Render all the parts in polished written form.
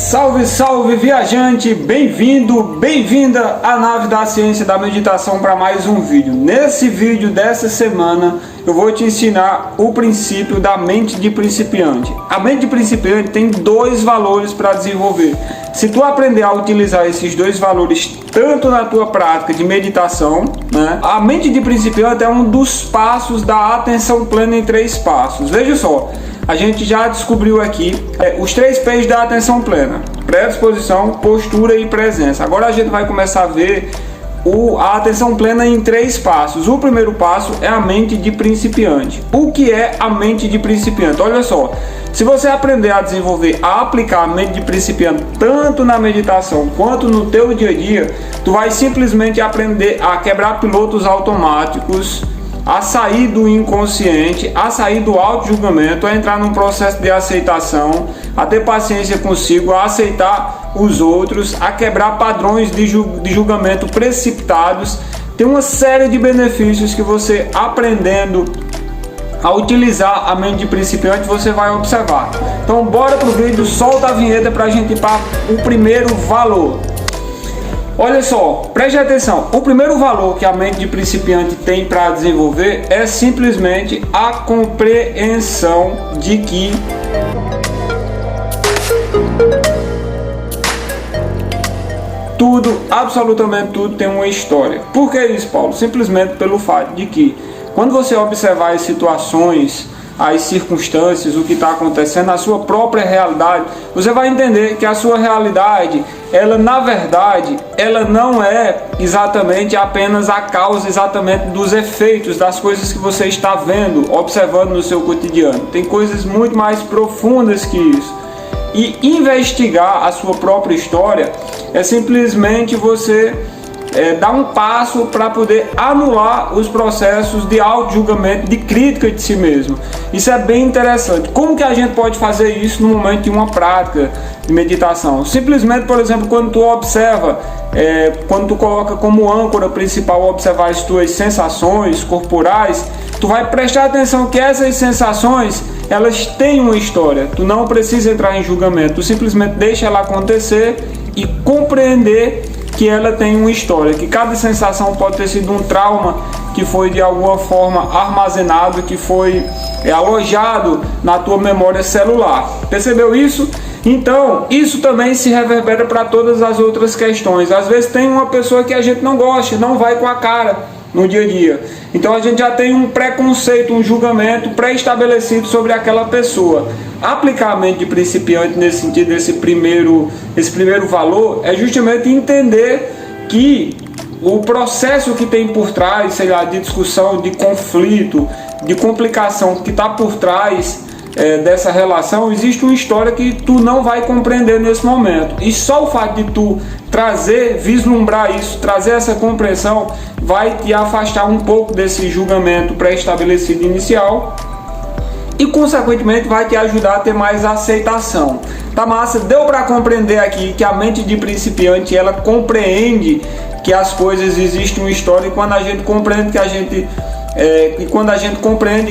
Salve, salve viajante, bem-vindo, bem-vinda à nave da ciência da meditação para mais um vídeo. Nesse vídeo dessa semana eu vou te ensinar o princípio da mente de principiante. A mente de principiante tem dois valores para desenvolver. Se tu aprender a utilizar esses dois valores tanto na tua prática de meditação, a mente de principiante é um dos passos da atenção plena em 3 passos. Veja só. A gente já descobriu aqui os 3 P's da atenção plena: predisposição, postura e presença. Agora a gente vai começar a ver a atenção plena em 3 passos. O primeiro passo é a mente de principiante. O que é a mente de principiante? Olha só, se você aprender a desenvolver, a aplicar a mente de principiante tanto na meditação quanto no teu dia a dia, tu vai simplesmente aprender a quebrar pilotos automáticos, a sair do inconsciente, a sair do auto-julgamento, a entrar num processo de aceitação, a ter paciência consigo, a aceitar os outros, a quebrar padrões de julgamento precipitados. Tem uma série de benefícios que você, aprendendo a utilizar a mente de principiante, você vai observar. Então bora pro vídeo, solta a vinheta pra gente ir para o primeiro valor. Olha só, preste atenção, o primeiro valor que a mente de principiante tem para desenvolver é simplesmente a compreensão de que tudo, absolutamente tudo, tem uma história. Por que isso, Paulo? Simplesmente pelo fato de que quando você observar as situações, as circunstâncias, o que está acontecendo na sua própria realidade, você vai entender que a sua realidade, ela na verdade, ela não é exatamente apenas a causa exatamente dos efeitos das coisas que você está vendo, observando no seu cotidiano. Tem coisas muito mais profundas que isso. E investigar a sua própria história é simplesmente você dar um passo para poder anular os processos de auto-julgamento, de crítica de si mesmo. Isso é bem interessante. Como que a gente pode fazer isso no momento de uma prática de meditação? Simplesmente, por exemplo, quando tu observa, quando tu coloca como âncora principal observar as tuas sensações corporais, tu vai prestar atenção que essas sensações, elas têm uma história. Tu não precisa entrar em julgamento, tu simplesmente deixa ela acontecer e compreender que ela tem uma história, que cada sensação pode ter sido um trauma que foi de alguma forma armazenado, que foi alojado na tua memória celular. Percebeu isso? Então, isso também se reverbera para todas as outras questões. Às vezes tem uma pessoa que a gente não gosta, não vai com a cara no dia a dia. Então a gente já tem um preconceito, um julgamento pré-estabelecido sobre aquela pessoa. Aplicar a mente de principiante nesse sentido, esse primeiro valor, é justamente entender que o processo que tem por trás, sei lá, de discussão, de conflito, de complicação que está por trás dessa relação, existe uma história que tu não vai compreender nesse momento. E só o fato de tu trazer, vislumbrar isso, trazer essa compreensão, vai te afastar um pouco desse julgamento pré-estabelecido inicial e consequentemente vai te ajudar a ter mais aceitação. Tá massa? Deu para compreender aqui que a mente de principiante, ela compreende que as coisas existem uma história, e quando a gente compreende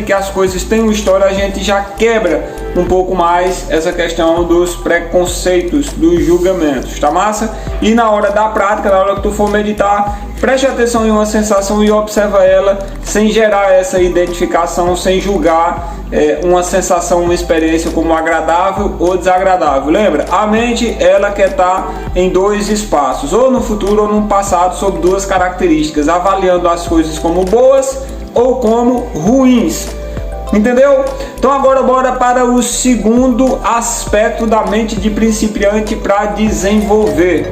que as coisas têm uma história, a gente já quebra um pouco mais essa questão dos preconceitos, dos julgamentos, tá massa? E na hora da prática, na hora que tu for meditar, preste atenção em uma sensação e observa ela sem gerar essa identificação, sem julgar uma sensação, uma experiência como agradável ou desagradável. Lembra? A mente, ela quer estar em 2 espaços, ou no futuro ou no passado, sob 2 características, avaliando as coisas como boas ou como ruins. Entendeu? Então agora bora para o segundo aspecto da mente de principiante para desenvolver.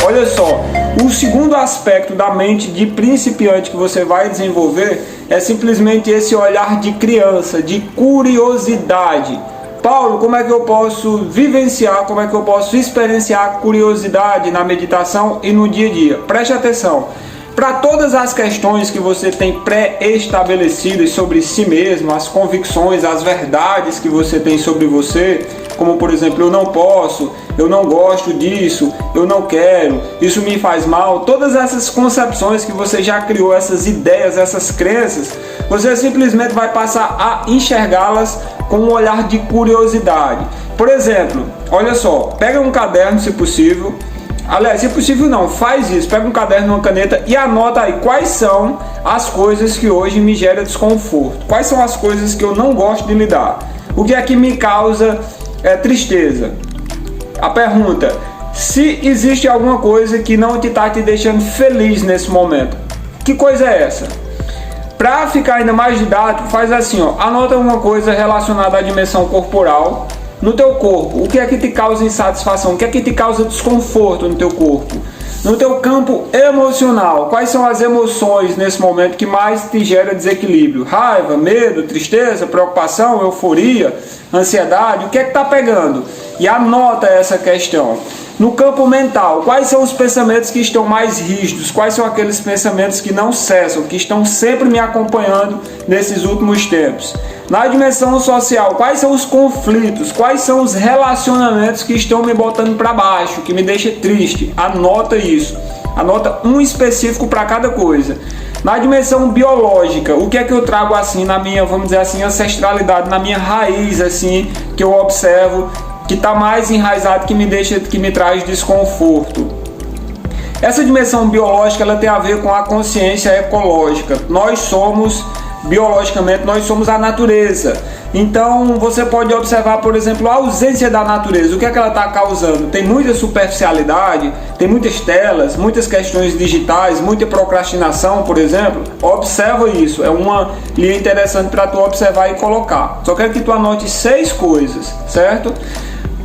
Olha só, o segundo aspecto da mente de principiante que você vai desenvolver é simplesmente esse olhar de criança, de curiosidade. Paulo, como é que eu posso vivenciar, como é que eu posso experienciar a curiosidade na meditação e no dia a dia? Preste atenção. Para todas as questões que você tem pré-estabelecidas sobre si mesmo, as convicções, as verdades que você tem sobre você, como por exemplo, eu não posso, eu não gosto disso, eu não quero, isso me faz mal. Todas essas concepções que você já criou, essas ideias, essas crenças, você simplesmente vai passar a enxergá-las com um olhar de curiosidade. Por exemplo, olha só, pega um caderno se possível. Aliás, se possível não, faz isso, pega um caderno, uma caneta e anota aí quais são as coisas que hoje me geram desconforto, quais são as coisas que eu não gosto de lidar, o que é que me causa tristeza. A pergunta, se existe alguma coisa que não está te deixando feliz nesse momento, que coisa é essa? Para ficar ainda mais didático, faz assim, ó, anota uma coisa relacionada à dimensão corporal, no teu corpo, o que é que te causa insatisfação, o que é que te causa desconforto no teu corpo, no teu campo emocional, quais são as emoções nesse momento que mais te gera desequilíbrio, raiva, medo, tristeza, preocupação, euforia, ansiedade, o que é que está pegando? E anota essa questão. No campo mental, quais são os pensamentos que estão mais rígidos? Quais são aqueles pensamentos que não cessam, que estão sempre me acompanhando nesses últimos tempos? Na dimensão social, quais são os conflitos? Quais são os relacionamentos que estão me botando para baixo, que me deixa triste? Anota isso. Anota um específico para cada coisa. Na dimensão biológica, o que é que eu trago assim na minha, vamos dizer assim, ancestralidade, na minha raiz assim, que eu observo, que está mais enraizado, que me traz desconforto. Essa dimensão biológica, ela tem a ver com a consciência ecológica. Biologicamente, nós somos a natureza. Então, você pode observar, por exemplo, a ausência da natureza. O que é que ela está causando? Tem muita superficialidade, tem muitas telas, muitas questões digitais, muita procrastinação, por exemplo. Observa isso. É uma linha interessante para tu observar e colocar. Só quero que tu anote 6 coisas, certo?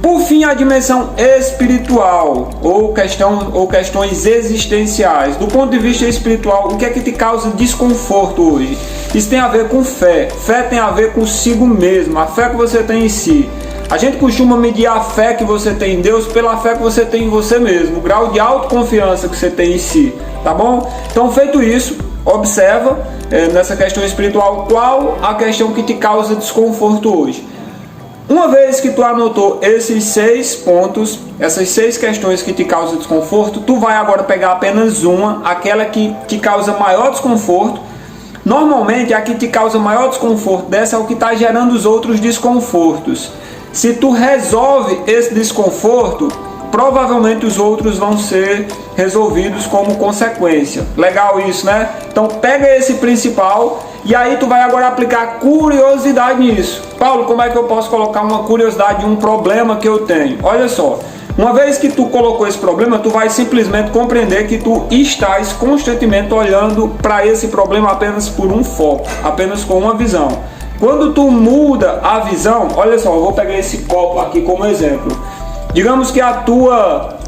Por fim, a dimensão espiritual ou questões existenciais. Do ponto de vista espiritual, o que é que te causa desconforto hoje? Isso tem a ver com fé. Fé tem a ver consigo mesmo, a fé que você tem em si. A gente costuma medir a fé que você tem em Deus pela fé que você tem em você mesmo, o grau de autoconfiança que você tem em si, tá bom? Então, feito isso, observa nessa questão espiritual qual a questão que te causa desconforto hoje. Uma vez que tu anotou esses 6 pontos, essas 6 questões que te causam desconforto, tu vai agora pegar apenas uma, aquela que te causa maior desconforto. Normalmente, a que te causa maior desconforto dessa é o que está gerando os outros desconfortos. Se tu resolve esse desconforto, provavelmente os outros vão ser resolvidos como consequência. Legal isso, né? Então pega esse principal e aí tu vai agora aplicar curiosidade nisso. Paulo, como é que eu posso colocar uma curiosidade, um problema que eu tenho? Olha só, uma vez que tu colocou esse problema, tu vai simplesmente compreender que tu estás constantemente olhando para esse problema apenas por um foco, apenas com uma visão. Quando tu muda a visão, olha só, eu vou pegar esse copo aqui como exemplo. Digamos que a tua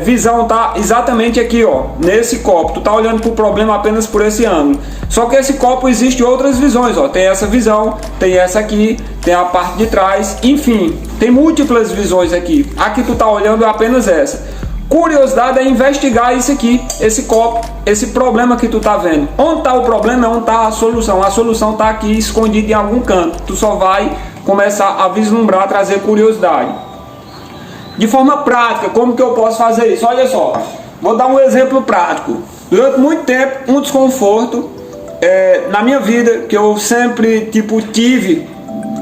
visão está exatamente aqui, ó, nesse copo. Tu está olhando para o problema apenas por esse ângulo. Só que esse copo existe outras visões, ó. Tem essa visão, tem essa aqui, tem a parte de trás, enfim, tem múltiplas visões aqui. Aqui tu está olhando é apenas essa. Curiosidade é investigar isso aqui, esse copo, esse problema que tu está vendo. Onde está o problema? Onde está a solução? A solução está aqui escondida em algum canto. Tu só vai começar a vislumbrar, trazer curiosidade. De forma prática, como que eu posso fazer isso? Olha só, vou dar um exemplo prático. Durante muito tempo, um desconforto na minha vida, que eu sempre tive,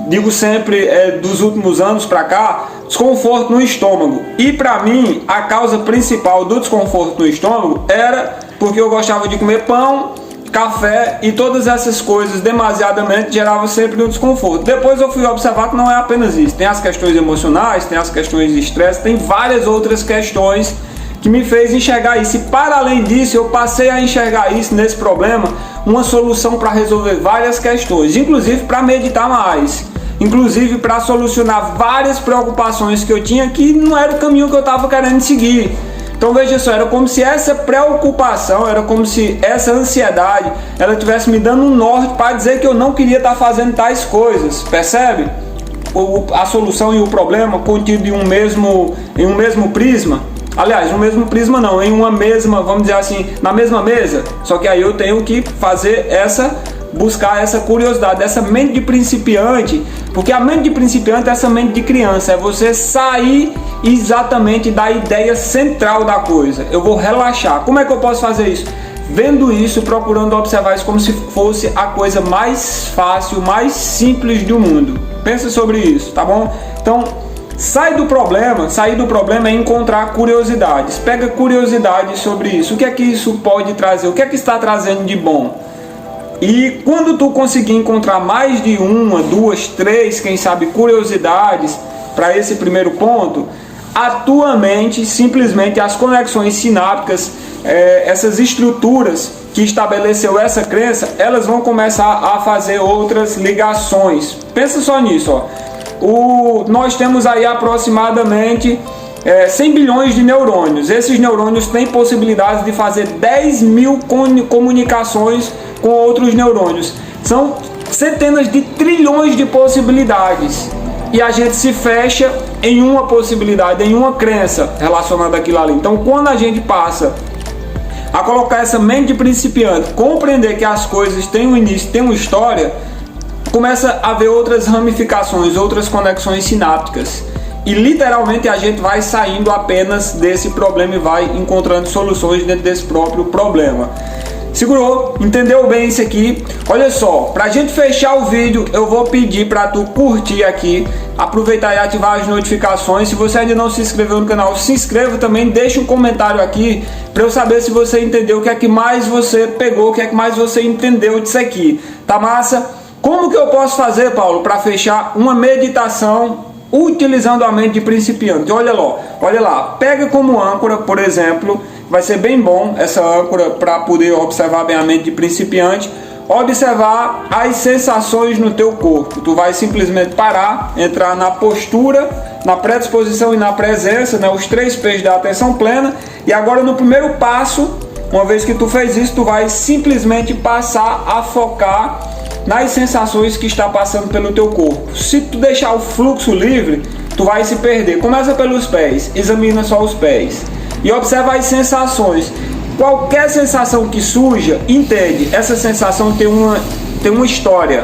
digo sempre dos últimos anos para cá, desconforto no estômago. E para mim, a causa principal do desconforto no estômago era porque eu gostava de comer pão, café e todas essas coisas demasiadamente geravam sempre um desconforto. Depois eu fui observar que não é apenas isso. Tem as questões emocionais, tem as questões de estresse, tem várias outras questões que me fez enxergar isso. E para além disso, eu passei a enxergar isso nesse problema, uma solução para resolver várias questões, inclusive para meditar mais, inclusive para solucionar várias preocupações que eu tinha que não era o caminho que eu estava querendo seguir. Então veja só, era como se essa preocupação, era como se essa ansiedade, ela estivesse me dando um norte para dizer que eu não queria estar fazendo tais coisas, percebe? A solução e o problema contido em um mesmo prisma. Aliás, no mesmo prisma não, em uma mesma, vamos dizer assim, na mesma mesa. Só que aí eu tenho que fazer essa buscar essa curiosidade, essa mente de principiante, porque a mente de principiante é essa mente de criança, é você sair exatamente da ideia central da coisa. Eu vou relaxar. Como é que eu posso fazer isso? Vendo isso, procurando observar isso como se fosse a coisa mais fácil, mais simples do mundo. Pensa sobre isso, tá bom? Então, sair do problema é encontrar curiosidades. Pega curiosidades sobre isso. O que é que isso pode trazer? O que é que está trazendo de bom? E quando tu conseguir encontrar mais de uma, duas, três, quem sabe, curiosidades para esse primeiro ponto, a tua mente, simplesmente as conexões sinápticas, essas estruturas que estabeleceu essa crença, elas vão começar a fazer outras ligações. Pensa só nisso, ó. Nós temos aí aproximadamente 100 bilhões de neurônios. Esses neurônios têm possibilidade de fazer 10 mil comunicações com outros neurônios. São centenas de trilhões de possibilidades. E a gente se fecha em uma possibilidade, em uma crença relacionada àquilo ali. Então, quando a gente passa a colocar essa mente de principiante, compreender que as coisas têm um início, têm uma história, começa a haver outras ramificações, outras conexões sinápticas. E literalmente a gente vai saindo apenas desse problema e vai encontrando soluções dentro desse próprio problema. Segurou? Entendeu bem isso aqui? Olha só, pra gente fechar o vídeo, eu vou pedir pra tu curtir aqui, aproveitar e ativar as notificações. Se você ainda não se inscreveu no canal, se inscreva também, deixa um comentário aqui pra eu saber se você entendeu, o que é que mais você pegou, o que é que mais você entendeu disso aqui. Tá massa? Como que eu posso fazer, Paulo, para fechar uma meditação utilizando a mente de principiante? Olha lá, pega como âncora, por exemplo, vai ser bem bom essa âncora para poder observar bem a mente de principiante, observar as sensações no teu corpo. Tu vai simplesmente parar, entrar na postura, na predisposição e na presença, né, os 3 P's da atenção plena, e agora no primeiro passo, uma vez que tu fez isso, tu vai simplesmente passar a focar nas sensações que está passando pelo teu corpo. Se tu deixar o fluxo livre, tu vai se perder. Começa pelos pés, examina só os pés e observa as sensações. Qualquer sensação que surja, entende, essa sensação tem uma história.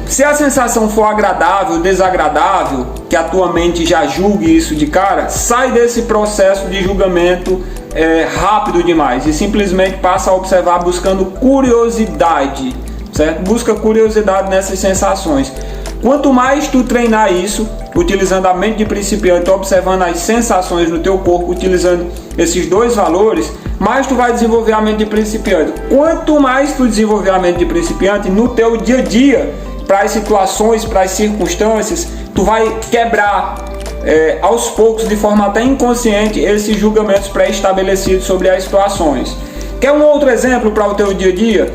Se a sensação for agradável, desagradável, que a tua mente já julgue isso de cara, sai desse processo de julgamento rápido demais e simplesmente passa a observar buscando curiosidade. Certo? Busca curiosidade nessas sensações. Quanto mais tu treinar isso, utilizando a mente de principiante, observando as sensações no teu corpo, utilizando esses 2 valores, mais tu vai desenvolver a mente de principiante. Quanto mais tu desenvolver a mente de principiante no teu dia a dia, para as situações, para as circunstâncias, tu vai quebrar aos poucos, de forma até inconsciente, esses julgamentos pré-estabelecidos sobre as situações. Quer um outro exemplo para o teu dia a dia?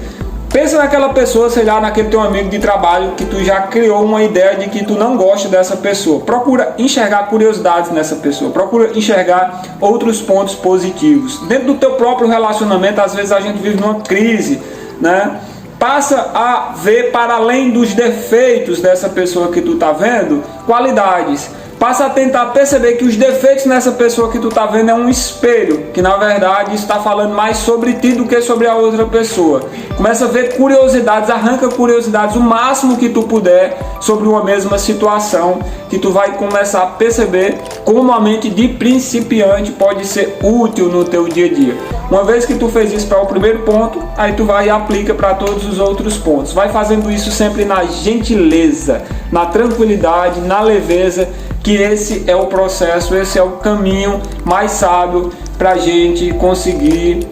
Pensa naquela pessoa, sei lá, naquele teu amigo de trabalho que tu já criou uma ideia de que tu não gosta dessa pessoa. Procura enxergar curiosidades nessa pessoa. Procura enxergar outros pontos positivos. Dentro do teu próprio relacionamento, às vezes a gente vive numa crise, né? Passa a ver para além dos defeitos dessa pessoa que tu tá vendo, qualidades. Passa a tentar perceber que os defeitos nessa pessoa que tu tá vendo é um espelho, que na verdade está falando mais sobre ti do que sobre a outra pessoa. Começa a ver curiosidades, arranca curiosidades o máximo que tu puder sobre uma mesma situação, que tu vai começar a perceber como a mente de principiante pode ser útil no teu dia a dia. Uma vez que tu fez isso para o primeiro ponto, aí tu vai e aplica para todos os outros pontos. Vai fazendo isso sempre na gentileza, na tranquilidade, na leveza, que esse é o processo, esse é o caminho mais sábio para a gente conseguir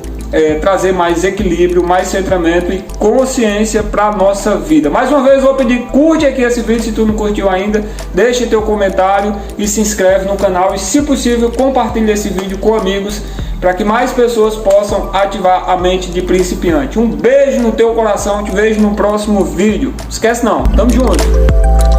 trazer mais equilíbrio, mais centramento e consciência para a nossa vida. Mais uma vez vou pedir, curte aqui esse vídeo se tu não curtiu ainda, deixe teu comentário e se inscreve no canal e, se possível, compartilhe esse vídeo com amigos para que mais pessoas possam ativar a mente de principiante. Um beijo no teu coração, te vejo no próximo vídeo. Esquece não, tamo junto!